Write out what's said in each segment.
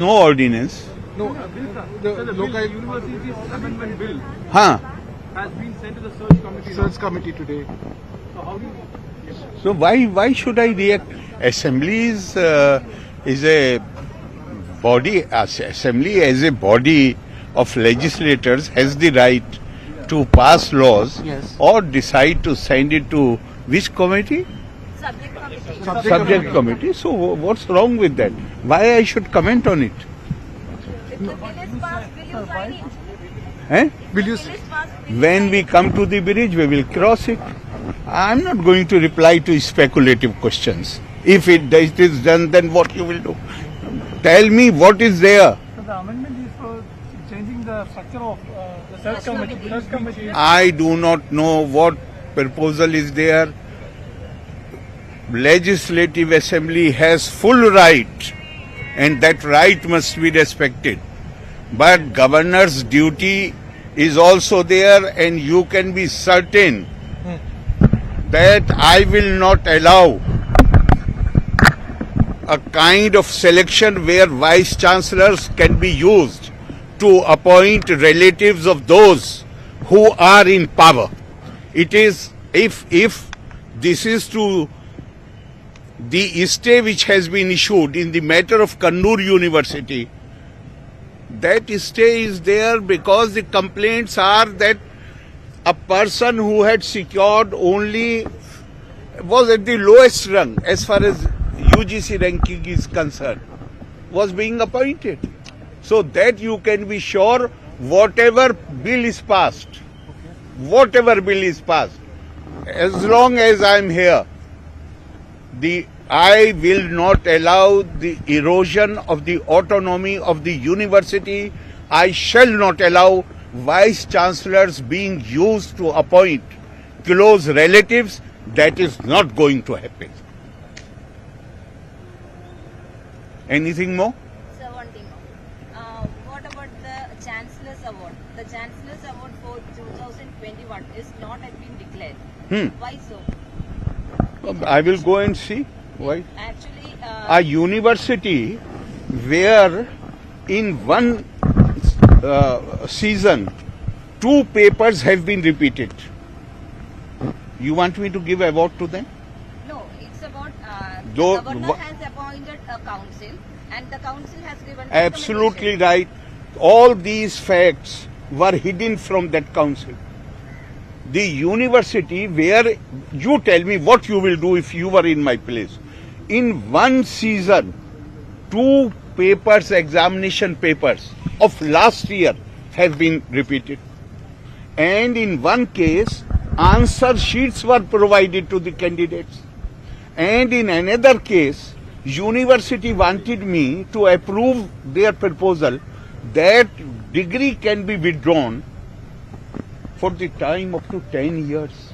No ordinance. No, the local university's amendment bill has been sent to the search committee today. So how do you? So why should I react? Assembly is a body. Assembly as a body of legislators has the right to pass laws or decide to send it to which committee? Subject committee. So what's wrong with that? Why I should comment on it? If the bill is passed, will you sign it? Will you? Bill is passed, will you When we come to the bridge, we will cross it. I'm not going to reply to speculative questions. If it is done, then what you will do? Tell me what is there. So the amendment is for changing the structure of the search committee. I do not know what proposal is there. Legislative Assembly has full right, and that right must be respected. But governor's duty is also there, and you can be certain that I will not allow a kind of selection where vice chancellors can be used to appoint relatives of those who are in power. It is, if this is to the stay which has been issued in the matter of Kannur University, that stay is there because the complaints are that a person who had secured only was at the lowest rung as far as UGC ranking is concerned, was being appointed. So that you can be sure whatever bill is passed, as long as I am here, I will not allow the erosion of the autonomy of the university. I shall not allow vice chancellors being used to appoint close relatives. That is not going to happen. Anything more? Sir, one thing more. What about the Chancellor's Award? The Chancellor's Award for 2021 is not has been declared. Why so? I will go and see. Why? Actually, A university where in one season 2 papers have been repeated. You want me to give award to them? no, it's about Though- the governor has appointed a council, and the council has given Absolutely right. All these facts were hidden from that council. The university where, you tell me what you will do if you were in my place. In one season, 2 papers, examination papers of last year have been repeated. And in one case, answer sheets were provided to the candidates. And in another case, university wanted me to approve their proposal that degree can be withdrawn for the time up to 10 years.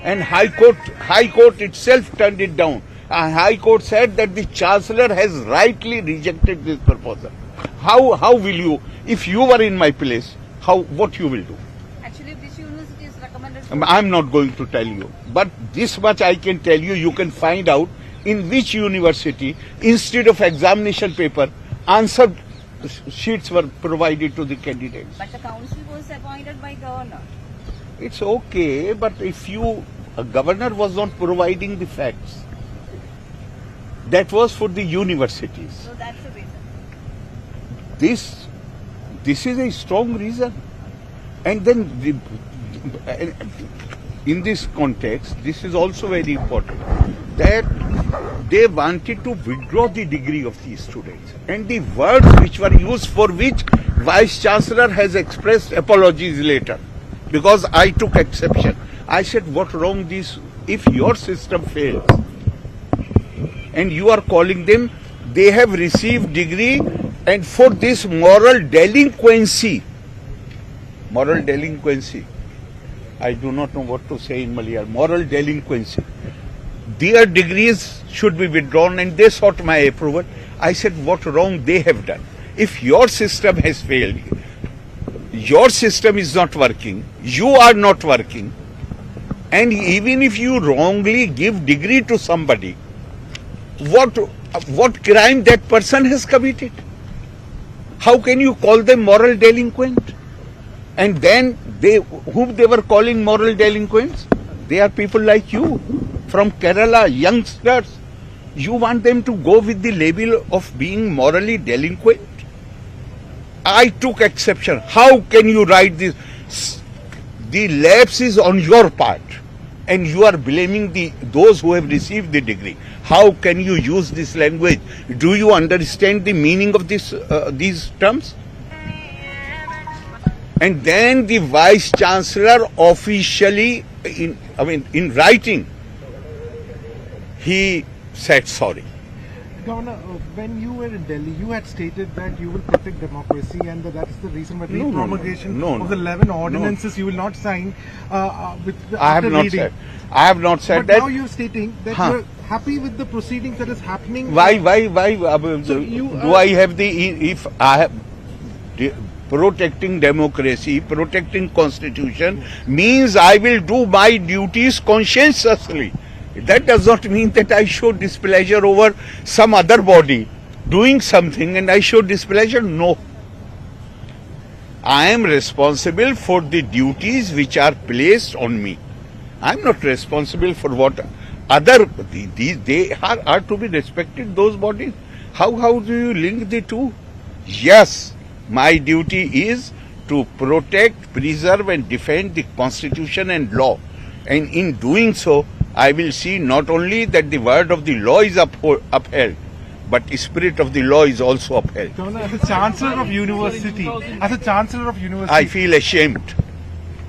And High Court itself turned it down. High Court said that the Chancellor has rightly rejected this proposal. How will you, if you were in my place, what you will do? Actually, this university is recommended. I'm not going to tell you. But this much I can tell you, you can find out in which university, instead of examination paper, answer sheets were provided to the candidates. But the council was appointed by governor. It's okay, but if a governor was not providing the facts, that was for the universities. So that's the reason. This is a strong reason. And then in this context, this is also very important, that they wanted to withdraw the degree of these students. And the words which were used, for which Vice Chancellor has expressed apologies later, because I took exception. I said, what wrong this, if your system fails and you are calling them, they have received degree, and for this moral delinquency, I do not know what to say in Malayalam, moral delinquency, their degrees should be withdrawn, and they sought my approval. I said, what wrong they have done? If your system has failed, your system is not working, you are not working, and even if you wrongly give degree to somebody, what crime that person has committed? How can you call them moral delinquent? And then whom they were calling moral delinquents? They are people like you from Kerala, youngsters. You want them to go with the label of being morally delinquent? I took exception. How can you write this? The lapse is on your part, and you are blaming those who have received the degree. How can you use this language? Do you understand the meaning of these terms? And then the Vice-Chancellor officially, in writing, he said sorry. Governor, when you were in Delhi, you had stated that you will protect democracy and that's the reason why the promulgation of the 11 ordinances you will not sign I have not said that. But now you're stating that you're happy with the proceedings that is happening. Why? So Do I have if I have protecting democracy, protecting constitution means I will do my duties conscientiously. That does not mean that I show displeasure over some other body doing something and I show displeasure. No. I am responsible for the duties which are placed on me. I am not responsible for what they are to be respected, those bodies. How do you link the two? Yes, my duty is to protect, preserve and defend the constitution and law. And in doing so, I will see not only that the word of the law is upheld, but the spirit of the law is also upheld. As a Chancellor of University, I feel ashamed.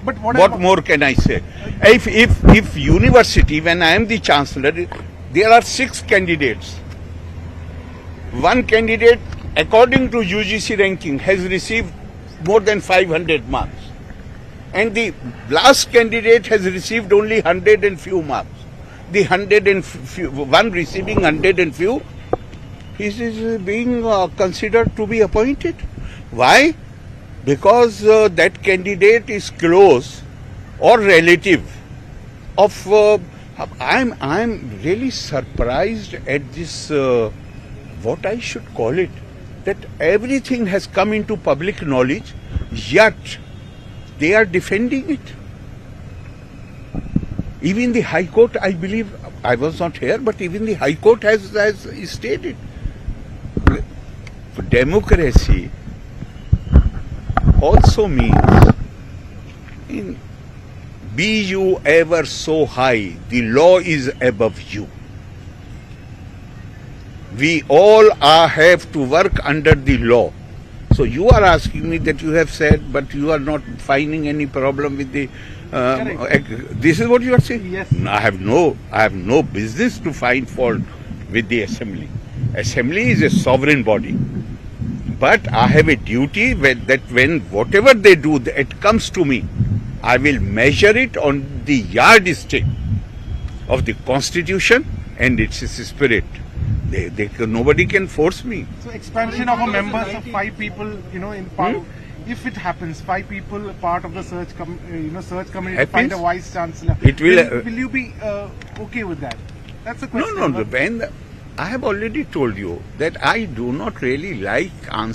But what more can I say? If university, when I am the Chancellor, there are 6 candidates. One candidate, according to UGC ranking, has received more than 500 marks. And the last candidate has received only 100 and few marks. The 100 and few, one receiving 100 and few, he is being considered to be appointed. Why? Because that candidate is close or relative of. I'm really surprised at this. What I should call it, that everything has come into public knowledge, yet they are defending it. Even the High Court, I believe, I was not here, but even the High Court has stated, democracy also means, be you ever so high, the law is above you. We all have to work under the law. So you are asking me that you have said, but you are not finding any problem with the. This is what you are saying. Yes. I have no business to find fault with the assembly. Assembly is a sovereign body, but I have a duty that when whatever they do, it comes to me, I will measure it on the yardstick of the Constitution and its spirit. Nobody can force me. So expansion of a members of 5 people, in power. If it happens, 5 people part of the search committee to find a vice chancellor. Will you be okay with that? That's a question. No. Ben, I have already told you that I do not really like answering